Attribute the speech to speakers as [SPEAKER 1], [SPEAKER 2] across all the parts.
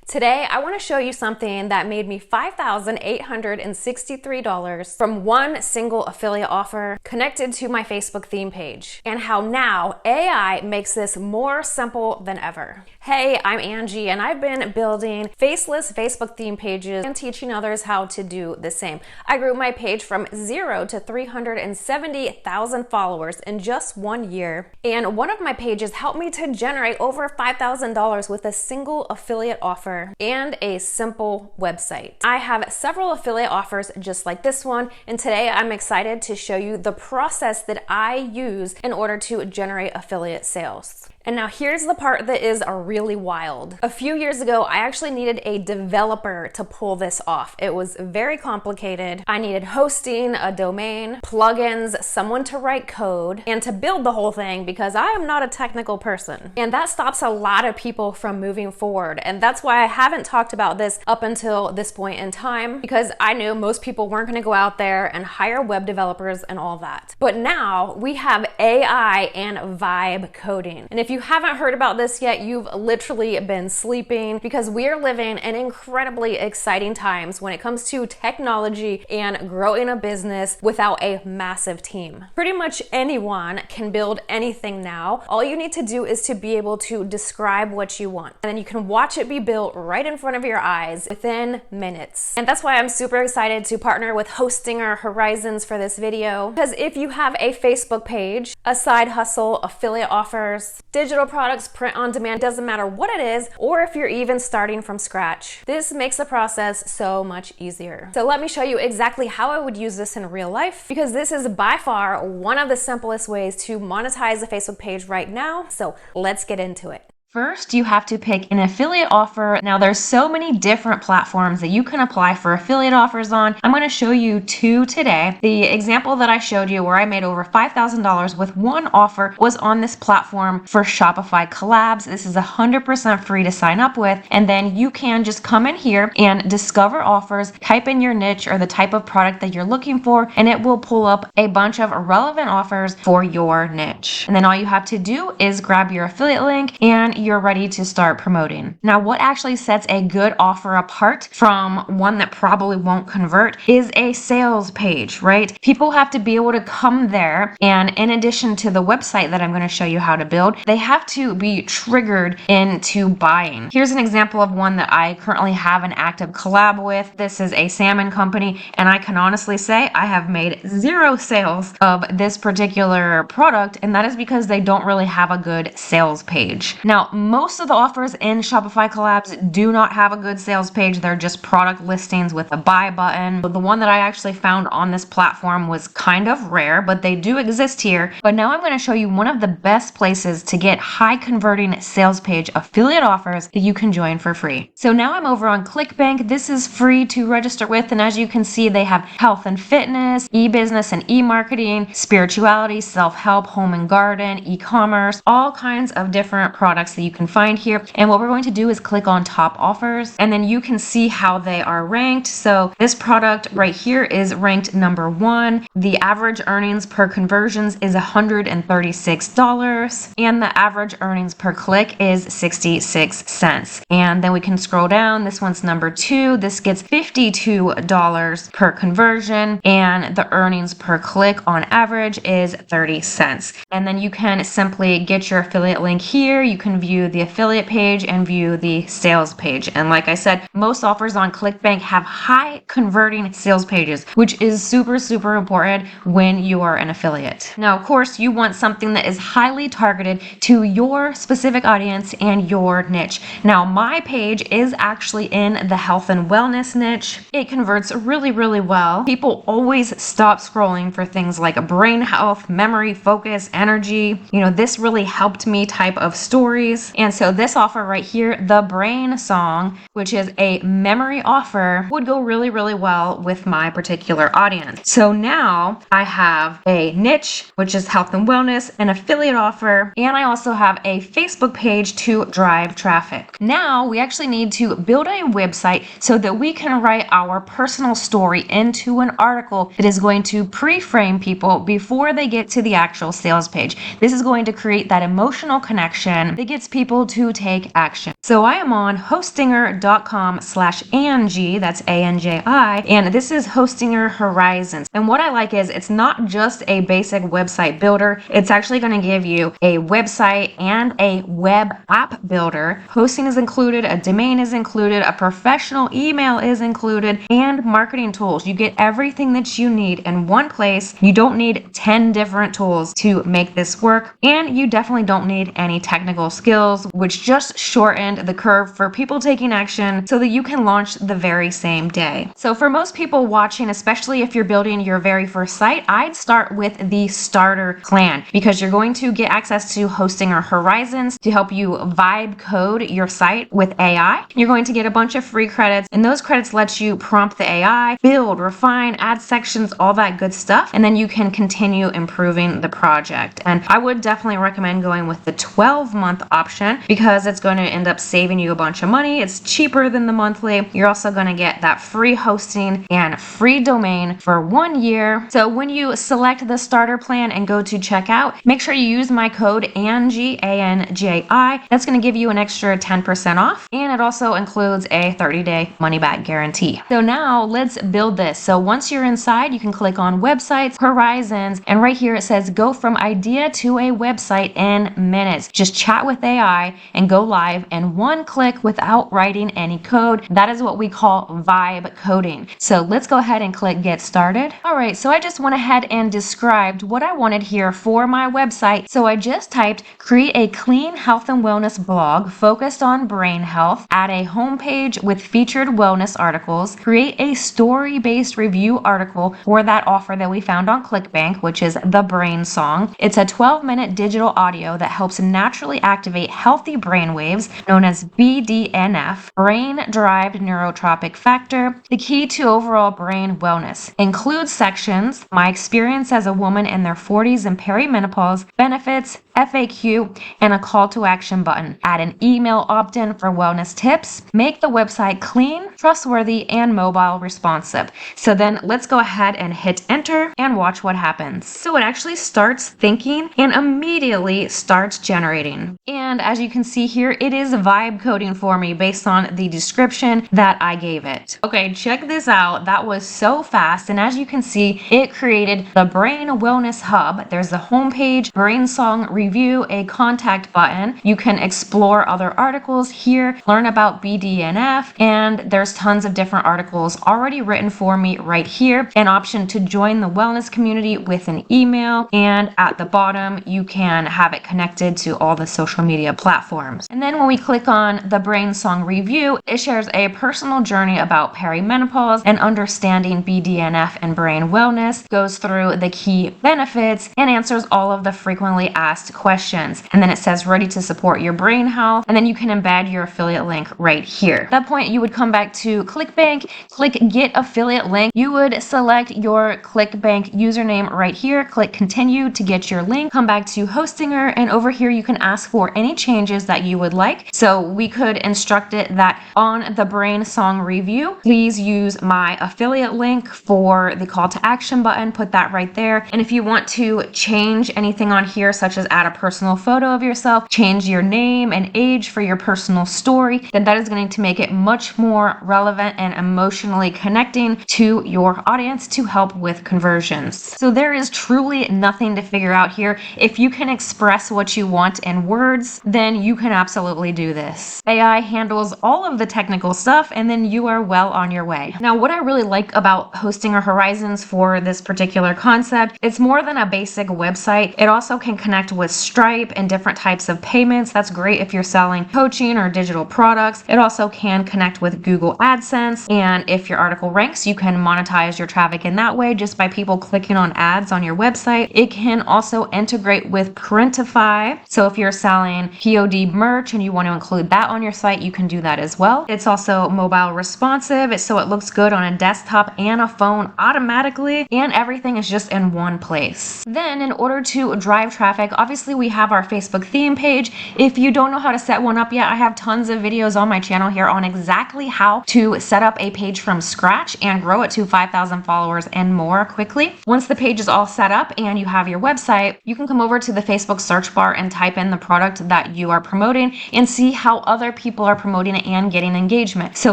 [SPEAKER 1] Today, I want to show you something that made me $5,863 from one single affiliate offer connected to my Facebook theme page, and how now AI makes this more simple than ever. Hey, I'm Angie, and I've been building faceless Facebook theme pages and teaching others how to do the same. I grew my page from 0 to 370,000 followers in just 1 year, and one of my pages helped me to generate over $5,000 with a single affiliate offer and a simple website. I have several affiliate offers just like this one, and today I'm excited to show you the process that I use in order to generate affiliate sales. And now here's the part that is really wild. A few years ago, I actually needed a developer to pull this off. It was very complicated. I needed hosting, a domain, plugins, someone to write code, and to build the whole thing because I am not a technical person. And that stops a lot of people from moving forward. And that's why I haven't talked about this up until this point in time, because I knew most people weren't gonna go out there and hire web developers and all that. But now we have AI and vibe coding. And if you haven't heard about this yet, you've literally been sleeping, because we are living in incredibly exciting times when it comes to technology and growing a business without a massive team. Pretty much anyone can build anything now. All you need to do is to be able to describe what you want, and then you can watch it be built right in front of your eyes within minutes. And that's why I'm super excited to partner with Hostinger Horizons for this video, because if you have a Facebook page, a side hustle, affiliate offers, digital products, print on demand, doesn't matter what it is, or if you're even starting from scratch, this makes the process so much easier. So let me show you exactly how I would use this in real life, because this is by far one of the simplest ways to monetize a Facebook page right now. So let's get into it.
[SPEAKER 2] First, you have to pick an affiliate offer. Now, there's so many different platforms that you can apply for affiliate offers on. I'm going to show you two today. The example that I showed you where I made over $5,000 with one offer was on this platform for Shopify collabs. This is 100% free to sign up with. And then you can just come in here and discover offers, type in your niche or the type of product that you're looking for, and it will pull up a bunch of relevant offers for your niche. And then all you have to do is grab your affiliate link and you're ready to start promoting. Now, what actually sets a good offer apart from one that probably won't convert is a sales page, right? People have to be able to come there, and in addition to the website that I'm going to show you how to build, they have to be triggered into buying. Here's an example of one that I currently have an active collab with. This is a salmon company, and I can honestly say I have made 0 sales of this particular product, and that is because they don't really have a good sales page. Now, most of the offers in Shopify collabs do not have a good sales page. They're just product listings with a buy button. The one that I actually found on this platform was kind of rare, but they do exist here. But now I'm going to show you one of the best places to get high converting sales page affiliate offers that you can join for free. So now I'm over on ClickBank. This is free to register with, and as you can see, they have health and fitness, e-business and e-marketing, spirituality, self-help, home and garden, e-commerce, all kinds of different products that you can find here. And what we're going to do is click on top offers, and then you can see how they are ranked. So this product right here is ranked number 1. The average earnings per conversions is $136, and the average earnings per click is 66 cents. And then we can scroll down. This one's number 2. This gets $52 per conversion, and the earnings per click on average is 30 cents. And then you can simply get your affiliate link here. You can view the affiliate page and view the sales page. And like I said, most offers on ClickBank have high converting sales pages, which is super, super important when you are an affiliate. Now, of course, you want something that is highly targeted to your specific audience and your niche. Now, my page is actually in the health and wellness niche. It converts really, really well. People always stop scrolling for things like brain health, memory, focus, energy. This really helped me type of stories. And so this offer right here, the brain song, which is a memory offer, would go really, really well with my particular audience. So now I have a niche, which is health and wellness, an affiliate offer, and I also have a Facebook page to drive traffic. Now we actually need to build a website so that we can write our personal story into an article that is going to pre-frame people before they get to the actual sales page. This is going to create that emotional connection that gets people to take action. So I am on hostinger.com/Anji, that's ANJI, and this is Hostinger Horizons. And what I like is it's not just a basic website builder, it's actually going to give you a website and a web app builder. Hosting is included, a domain is included, a professional email is included, and marketing tools. You get everything that you need in one place. You don't need 10 different tools to make this work, and you definitely don't need any technical skills, which just shortened the curve for people taking action so that you can launch the very same day. So for most people watching, especially if you're building your very first site, I'd start with the starter plan because you're going to get access to Hostinger Horizons to help you vibe code your site with AI. You're going to get a bunch of free credits, and those credits let you prompt the AI, build, refine, add sections, all that good stuff, and then you can continue improving the project. And I would definitely recommend going with the 12-month option because it's going to end up saving you a bunch of money. It's cheaper than the monthly. You're also going to get that free hosting and free domain for 1 year. So when you select the starter plan and go to checkout, make sure you use my code ANJI, ANJI. That's going to give you an extra 10% off, and it also includes a 30-day money-back guarantee. So now let's build this. So once you're inside, you can click on Websites, Horizons, and right here it says go from idea to a website in minutes. Just chat with AI and go live in one click without writing any code. That is what we call vibe coding. So let's go ahead and click Get Started. All right, so I just went ahead and described what I wanted here for my website. So I just typed create a clean health and wellness blog focused on brain health, add a homepage with featured wellness articles, create a story-based review article for that offer that we found on ClickBank, which is the Brain Song. It's a 12-minute digital audio that helps naturally activate healthy brain waves known as BDNF, brain-derived neurotropic factor, the key to overall brain wellness. Includes sections, my experience as a woman in their 40s and perimenopause, benefits, FAQ, and a call to action button. Add an email opt-in for wellness tips. Make the website clean, trustworthy, and mobile responsive. So then let's go ahead and hit enter and watch what happens. So it actually starts thinking and immediately starts generating. And as you can see here, it is vibe coding for me based on the description that I gave it. Okay, check this out. That was so fast. And as you can see, it created the Brain Wellness Hub. There's the homepage, Brain Song Review, a contact button. You can explore other articles here, learn about BDNF, and there's tons of different articles already written for me right here. An option to join the wellness community with an email, and at the bottom you can have it connected to all the social media platforms. And then when we click on the Brain Song Review, it shares a personal journey about perimenopause and understanding BDNF and brain wellness, goes through the key benefits, and answers all of the frequently asked questions. And then it says ready to support your brain health, and then you can embed your affiliate link right here. At that point, you would come back to ClickBank, click Get Affiliate Link. You would select your ClickBank username right here, click Continue to get your link, come back to Hostinger, and over here you can ask for any changes that you would like. So we could instruct it that on the Brain Song Review, please use my affiliate link for the call to action button, put that right there. And if you want to change anything on here, such as add a personal photo of yourself, change your name and age for your personal story, then that is going to make it much more relevant and emotionally connecting to your audience to help with conversions. So there is truly nothing to figure out here. If you can express what you want in words, then you can absolutely do this. AI handles all of the technical stuff, and then you are well on your way. Now, what I really like about Hostinger Horizons for this particular concept, it's more than a basic website. It also can connect with Stripe and different types of payments. That's great if you're selling coaching or digital products. It also can connect with Google AdSense, and if your article ranks, you can monetize your traffic in that way just by people clicking on ads on your website. It can also integrate with Printify. So if you're selling POD merch and you want to include that on your site, you can do that as well. It's also mobile responsive, so it looks good on a desktop and a phone automatically, and everything is just in one place. Then in order to drive traffic, obviously obviously we have our Facebook theme page. If you don't know how to set one up yet, I have tons of videos on my channel here on exactly how to set up a page from scratch and grow it to 5,000 followers and more quickly. Once the page is all set up and you have your website, you can come over to the Facebook search bar and type in the product that you are promoting and see how other people are promoting it and getting engagement. So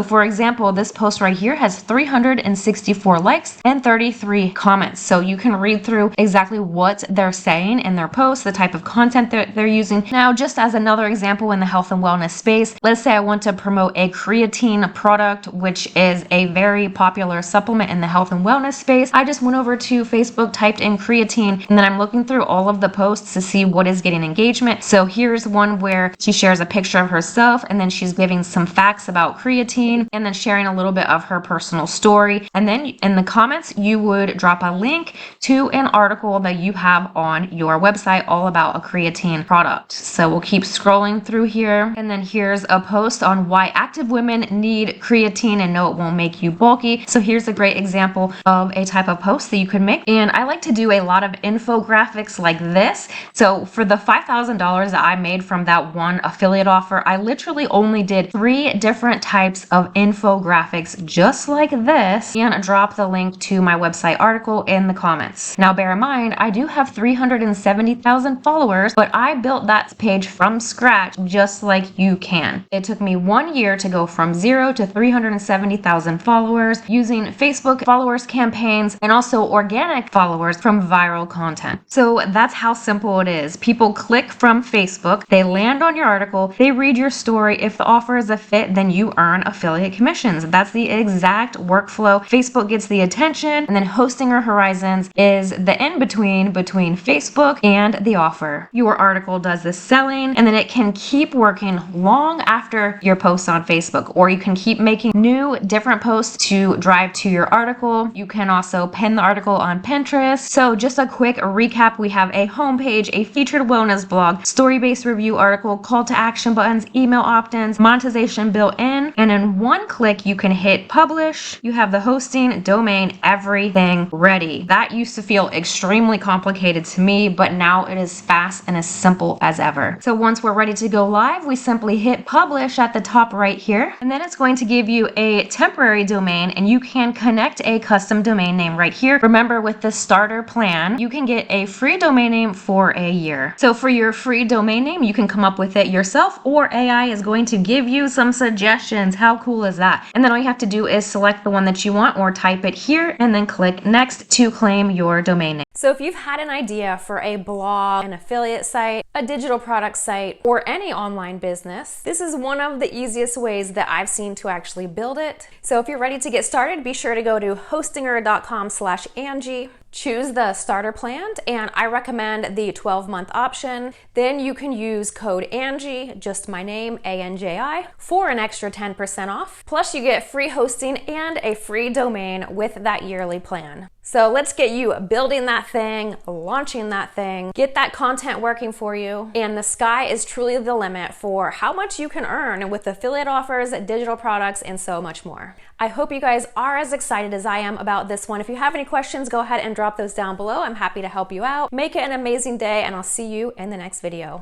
[SPEAKER 2] for example, this post right here has 364 likes and 33 comments. So you can read through exactly what they're saying in their posts, the type of content that they're using. Now, just as another example in the health and wellness space, let's say I want to promote a creatine product, which is a very popular supplement in the health and wellness space. I just went over to Facebook, typed in creatine, and then I'm looking through all of the posts to see what is getting engagement. So here's one where she shares a picture of herself and then she's giving some facts about creatine and then sharing a little bit of her personal story. And then in the comments, you would drop a link to an article that you have on your website all about a creatine product. So we'll keep scrolling through here. And then here's a post on why active women need creatine and no, it won't make you bulky. So here's a great example of a type of post that you could make. And I like to do a lot of infographics like this. So for the $5,000 that I made from that one affiliate offer, I literally only did 3 different types of infographics just like this and drop the link to my website article in the comments. Now bear in mind, I do have 370,000 followers, but I built that page from scratch just like you can. It took me 1 year to go from 0 to 370,000 followers using Facebook followers campaigns and also organic followers from viral content. So that's how simple it is. People click from Facebook, they land on your article, they read your story. If the offer is a fit, then you earn affiliate commissions. That's the exact workflow. Facebook gets the attention, and then hosting or horizons is the in-between between Facebook and the offer. Your article does the selling, and then it can keep working long after your posts on Facebook, or you can keep making new different posts to drive to your article. You can also pin the article on Pinterest. So just a quick recap, we have a homepage, a featured wellness blog, story-based review article, call to action buttons, email opt-ins, monetization built in, and in one click you can hit publish. You have the hosting, domain, everything ready. That used to feel extremely complicated to me, but now it is fast and as simple as ever. So once we're ready to go live, we simply hit publish at the top right here, and then it's going to give you a temporary domain, and you can connect a custom domain name right here. Remember, with the starter plan, you can get a free domain name for a year. So for your free domain name, you can come up with it yourself, or AI is going to give you some suggestions. How cool is that? And then all you have to do is select the one that you want or type it here and then click next to claim your domain name.
[SPEAKER 1] So if you've had an idea for a blog, an affiliate site, a digital product site, or any online business, this is one of the easiest ways that I've seen to actually build it. So if you're ready to get started, be sure to go to hostinger.com/Anji. Choose the starter plan, and I recommend the 12-month option. Then you can use code Anji, just my name, ANJI, for an extra 10% off. Plus you get free hosting and a free domain with that yearly plan. So let's get you building that thing, launching that thing, get that content working for you, and the sky is truly the limit for how much you can earn with affiliate offers, digital products, and so much more. I hope you guys are as excited as I am about this one. If you have any questions, go ahead and drop those down below. I'm happy to help you out. Make it an amazing day, and I'll see you in the next video.